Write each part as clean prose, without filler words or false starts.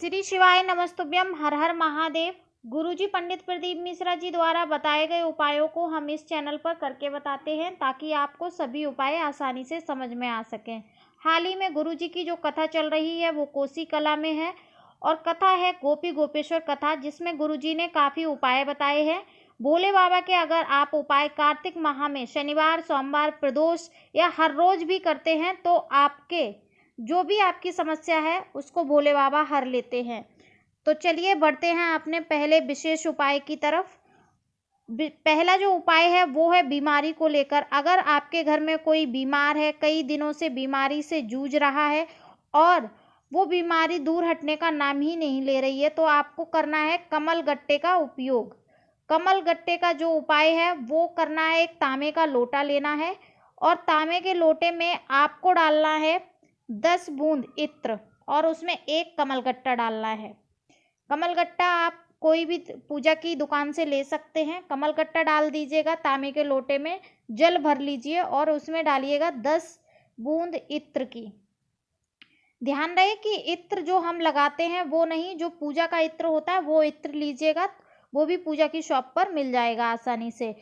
श्री शिवाय नमस्तुभ्यम। हर हर महादेव। गुरुजी पंडित प्रदीप मिश्रा जी द्वारा बताए गए उपायों को हम इस चैनल पर करके बताते हैं ताकि आपको सभी उपाय आसानी से समझ में आ सकें। हाल ही में गुरुजी की जो कथा चल रही है वो कोसी कला में है और कथा है गोपी गोपेश्वर कथा, जिसमें गुरुजी ने काफ़ी उपाय बताए हैं। भोले बाबा के अगर आप उपाय कार्तिक माह में शनिवार, सोमवार, प्रदोष या हर रोज भी करते हैं तो आपके जो भी आपकी समस्या है उसको भोले बाबा हर लेते हैं। तो चलिए बढ़ते हैं अपने पहले विशेष उपाय की तरफ। पहला जो उपाय है वो है बीमारी को लेकर। अगर आपके घर में कोई बीमार है, कई दिनों से बीमारी से जूझ रहा है और वो बीमारी दूर हटने का नाम ही नहीं ले रही है, तो आपको करना है कमल गट्टे का उपयोग। कमल गट्टे का जो उपाय है वो करना है, एक तांबे का लोटा लेना है और तांबे के लोटे में आपको डालना है 10 बूंद इत्र और उसमें एक कमलगट्टा डालना है। कमलगट्टा आप कोई भी पूजा की दुकान से ले सकते हैं। कमलगट्टा डाल दीजिएगा, तांबे के लोटे में जल भर लीजिए और उसमें डालिएगा 10 बूंद इत्र की। ध्यान रहे कि इत्र जो हम लगाते हैं वो नहीं, जो पूजा का इत्र होता है वो इत्र लीजिएगा, वो भी पूजा की शॉप पर मिल जाएगा आसानी से।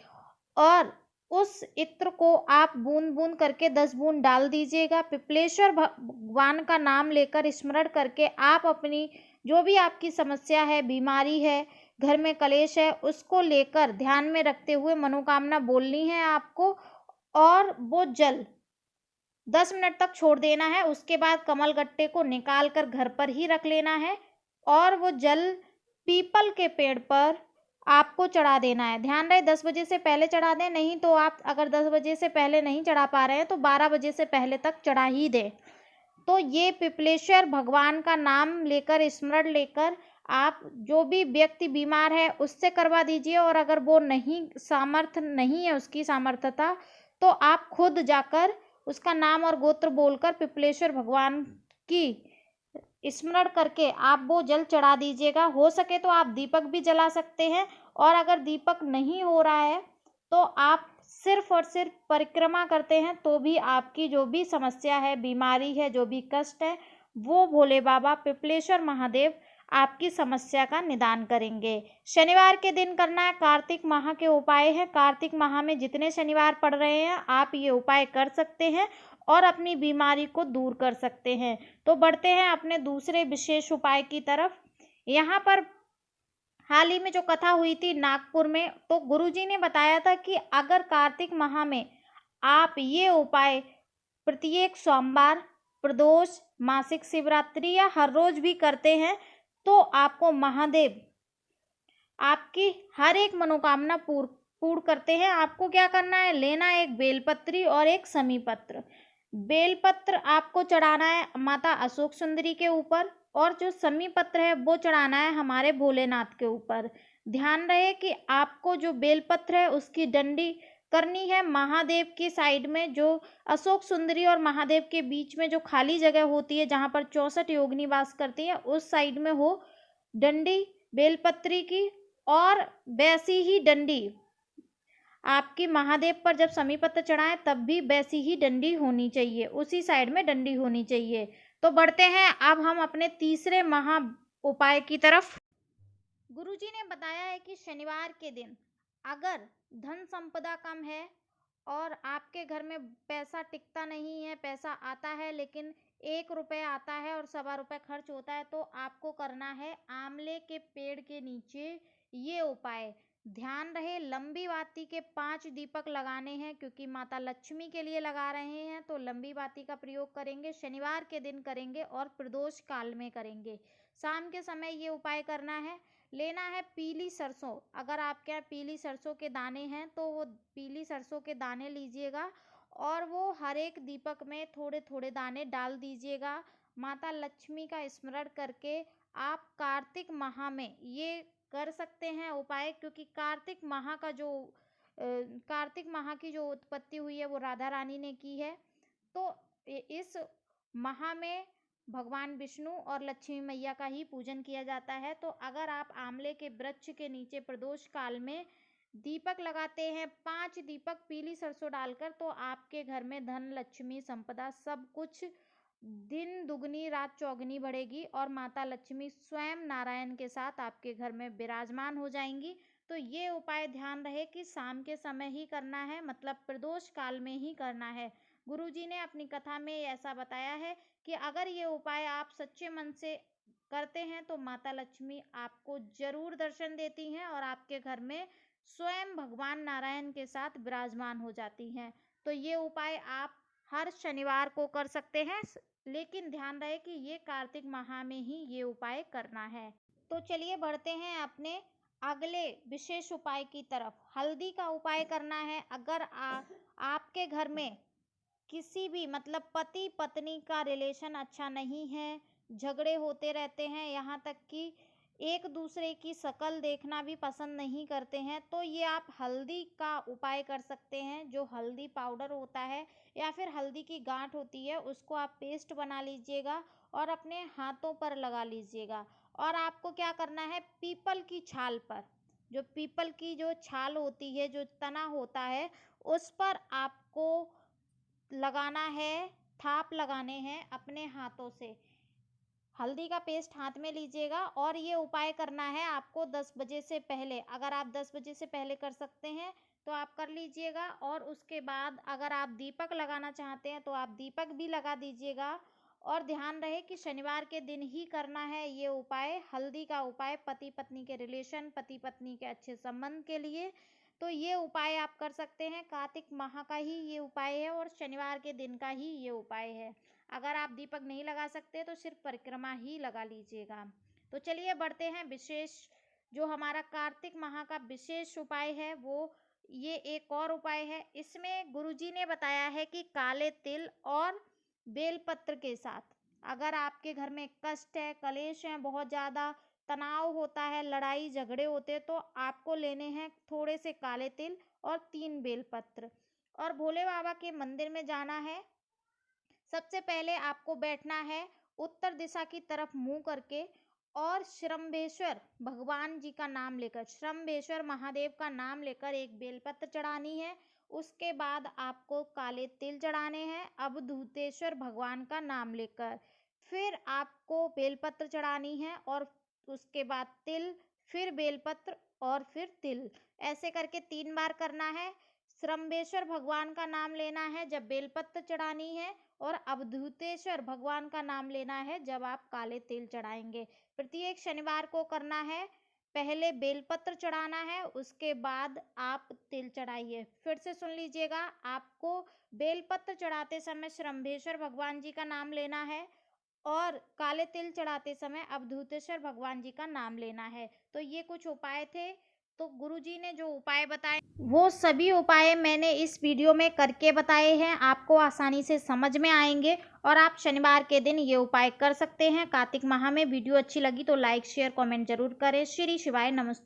और उस इत्र को आप बूंद बूंद करके 10 बूंद डाल दीजिएगा। पिपलेश्वर भगवान का नाम लेकर स्मरण करके आप अपनी जो भी आपकी समस्या है, बीमारी है, घर में कलेश है, उसको लेकर ध्यान में रखते हुए मनोकामना बोलनी है आपको और वो जल 10 मिनट तक छोड़ देना है। उसके बाद कमल गट्टे को निकाल कर घर पर ही रख लेना है और वो जल पीपल के पेड़ पर आपको चढ़ा देना है। ध्यान रहे 10 बजे से पहले चढ़ा दें, नहीं तो आप अगर 10 बजे से पहले नहीं चढ़ा पा रहे हैं तो 12 बजे से पहले तक चढ़ा ही दें। तो ये पिपलेश्वर भगवान का नाम लेकर, स्मरण लेकर आप जो भी व्यक्ति बीमार है उससे करवा दीजिए। और अगर वो नहीं, सामर्थ्य नहीं है उसकी सामर्थ्यता, तो आप खुद जाकर उसका नाम और गोत्र बोलकर पिपलेश्वर भगवान की स्मरण करके आप वो जल चढ़ा दीजिएगा। हो सके तो आप दीपक भी जला सकते हैं और अगर दीपक नहीं हो रहा है तो आप सिर्फ और सिर्फ परिक्रमा करते हैं तो भी आपकी जो भी समस्या है, बीमारी है, जो भी कष्ट है, वो भोले बाबा पिपलेश्वर महादेव आपकी समस्या का निदान करेंगे। शनिवार के दिन करना है। कार्तिक माह के उपाय है। कार्तिक माह में जितने शनिवार पड़ रहे हैं आप ये उपाय कर सकते हैं और अपनी बीमारी को दूर कर सकते हैं। तो बढ़ते हैं अपने दूसरे विशेष उपाय की तरफ। यहाँ पर हाल ही में जो कथा हुई थी नागपुर में, तो गुरुजी ने बताया था कि अगर कार्तिक माह में आप ये उपाय प्रत्येक सोमवार, प्रदोष, मासिक शिवरात्रि या हर रोज भी करते हैं तो आपको महादेव आपकी हर एक मनोकामना पूर्ण करते हैं। आपको क्या करना है, लेना है एक बेलपत्री और एक समीपत्र। बेलपत्र आपको चढ़ाना है माता अशोक सुंदरी के ऊपर और जो समीपत्र है वो चढ़ाना है हमारे भोलेनाथ के ऊपर। ध्यान रहे कि आपको जो बेलपत्र है उसकी डंडी करनी है महादेव की साइड में, जो अशोक सुंदरी और महादेव के बीच में जो खाली जगह होती है जहाँ पर 64 योगिनी वास करती है, उस साइड में हो डंडी बेलपत्री की। और वैसी ही डंडी आपकी महादेव पर जब समीपत्र चढ़ाएं तब भी वैसी ही डंडी होनी चाहिए, उसी साइड में डंडी होनी चाहिए। तो बढ़ते हैं अब हम अपने तीसरे महा उपाय की तरफ। गुरुजी ने बताया है कि शनिवार के दिन अगर धन संपदा कम है और आपके घर में पैसा टिकता नहीं है, पैसा आता है लेकिन 1 रुपये आता है और 1.25 रुपये खर्च होता है, तो आपको करना है आंवले के पेड़ के नीचे ये उपाय। ध्यान रहे लंबी बाती के 5 दीपक लगाने हैं, क्योंकि माता लक्ष्मी के लिए लगा रहे हैं तो लंबी बाती का प्रयोग करेंगे। शनिवार के दिन करेंगे और प्रदोष काल में करेंगे। शाम के समय ये उपाय करना है। लेना है पीली सरसों। अगर आपके यहाँ पीली सरसों के दाने हैं तो वो पीली सरसों के दाने लीजिएगा और वो हर एक दीपक में थोड़े थोड़े दाने डाल दीजिएगा। माता लक्ष्मी का स्मरण करके आप कार्तिक माह में ये कर सकते हैं उपाय, क्योंकि कार्तिक माह की जो उत्पत्ति हुई है वो राधा रानी ने की है। तो इस माह में भगवान विष्णु और लक्ष्मी मैया का ही पूजन किया जाता है। तो अगर आप आंवले के वृक्ष के नीचे प्रदोष काल में दीपक लगाते हैं, 5 दीपक पीली सरसों डालकर, तो आपके घर में धन, लक्ष्मी, संपदा सब कुछ दिन दुगनी रात चौगुनी बढ़ेगी और माता लक्ष्मी स्वयं नारायण के साथ आपके घर में विराजमान हो जाएंगी। तो ये उपाय ध्यान रहे कि शाम के समय ही करना है, मतलब प्रदोष काल में ही करना है। गुरुजी ने अपनी कथा में ऐसा बताया है कि अगर ये उपाय आप सच्चे मन से करते हैं तो माता लक्ष्मी आपको जरूर दर्शन देती हैं और आपके घर में स्वयं भगवान नारायण के साथ विराजमान हो जाती हैं। तो ये उपाय आप हर शनिवार को कर सकते हैं, लेकिन ध्यान रहे कि ये कार्तिक माह में ही ये उपाय करना है। तो चलिए बढ़ते हैं अपने अगले विशेष उपाय की तरफ। हल्दी का उपाय करना है। अगर आपके घर में किसी भी मतलब पति पत्नी का रिलेशन अच्छा नहीं है, झगड़े होते रहते हैं, यहाँ तक कि एक दूसरे की शक्ल देखना भी पसंद नहीं करते हैं, तो ये आप हल्दी का उपाय कर सकते हैं। जो हल्दी पाउडर होता है या फिर हल्दी की गांठ होती है, उसको आप पेस्ट बना लीजिएगा और अपने हाथों पर लगा लीजिएगा। और आपको क्या करना है, पीपल की छाल पर, जो पीपल की जो छाल होती है, जो तना होता है, उस पर आपको लगाना है, थाप लगाने हैं अपने हाथों से। हल्दी का पेस्ट हाथ में लीजिएगा और ये उपाय करना है आपको 10 बजे से पहले। अगर आप 10 बजे से पहले कर सकते हैं तो आप कर लीजिएगा। और उसके बाद अगर आप दीपक लगाना चाहते हैं तो आप दीपक भी लगा दीजिएगा। और ध्यान रहे कि शनिवार के दिन ही करना है ये उपाय, हल्दी का उपाय, पति पत्नी के रिलेशन, पति पत्नी के अच्छे संबंध के लिए। तो ये उपाय आप कर सकते हैं। कार्तिक माह का ही ये उपाय है और शनिवार के दिन का ही ये उपाय है। अगर आप दीपक नहीं लगा सकते तो सिर्फ परिक्रमा ही लगा लीजिएगा। तो चलिए बढ़ते हैं विशेष, जो हमारा कार्तिक माह का विशेष उपाय है वो ये एक और उपाय है। इसमें गुरुजी ने बताया है कि काले तिल और बेलपत्र के साथ, अगर आपके घर में कष्ट है, कलेश है, बहुत ज़्यादा तनाव होता है, लड़ाई झगड़े होते हैं, तो आपको लेने हैं थोड़े से काले तिल और 3 बेलपत्र और भोले बाबा के मंदिर में जाना है। सबसे पहले आपको बैठना है उत्तर दिशा की तरफ मुंह करके और श्रम्भेश्वर भगवान जी का नाम लेकर, श्रम्भेश्वर महादेव का नाम लेकर एक बेलपत्र चढ़ानी है। उसके बाद आपको काले तिल चढ़ाने हैं अवधूतेश्वर भगवान का नाम लेकर। फिर आपको बेलपत्र चढ़ानी है और उसके बाद तिल, फिर बेलपत्र और फिर तिल, ऐसे करके 3 बार करना है। श्रम्भेश्वर भगवान का नाम लेना है जब बेलपत्र चढ़ानी है और अवधूतेश्वर भगवान का नाम लेना है जब आप काले तिल चढ़ाएंगे। प्रत्येक शनिवार को करना है। पहले बेलपत्र चढ़ाना है, उसके बाद आप तिल चढ़ाइए। फिर से सुन लीजिएगा, आपको बेलपत्र चढ़ाते समय श्रम्भेश्वर भगवान जी का नाम लेना है और काले तिल चढ़ाते समय अवधूतेश्वर भगवान जी का नाम लेना है। तो ये कुछ उपाय थे। तो गुरुजी ने जो उपाय बताए वो सभी उपाय मैंने इस वीडियो में करके बताए हैं, आपको आसानी से समझ में आएंगे और आप शनिवार के दिन ये उपाय कर सकते हैं कार्तिक माह में। वीडियो अच्छी लगी तो लाइक शेयर कमेंट जरूर करें। श्री शिवाय नमस्ते।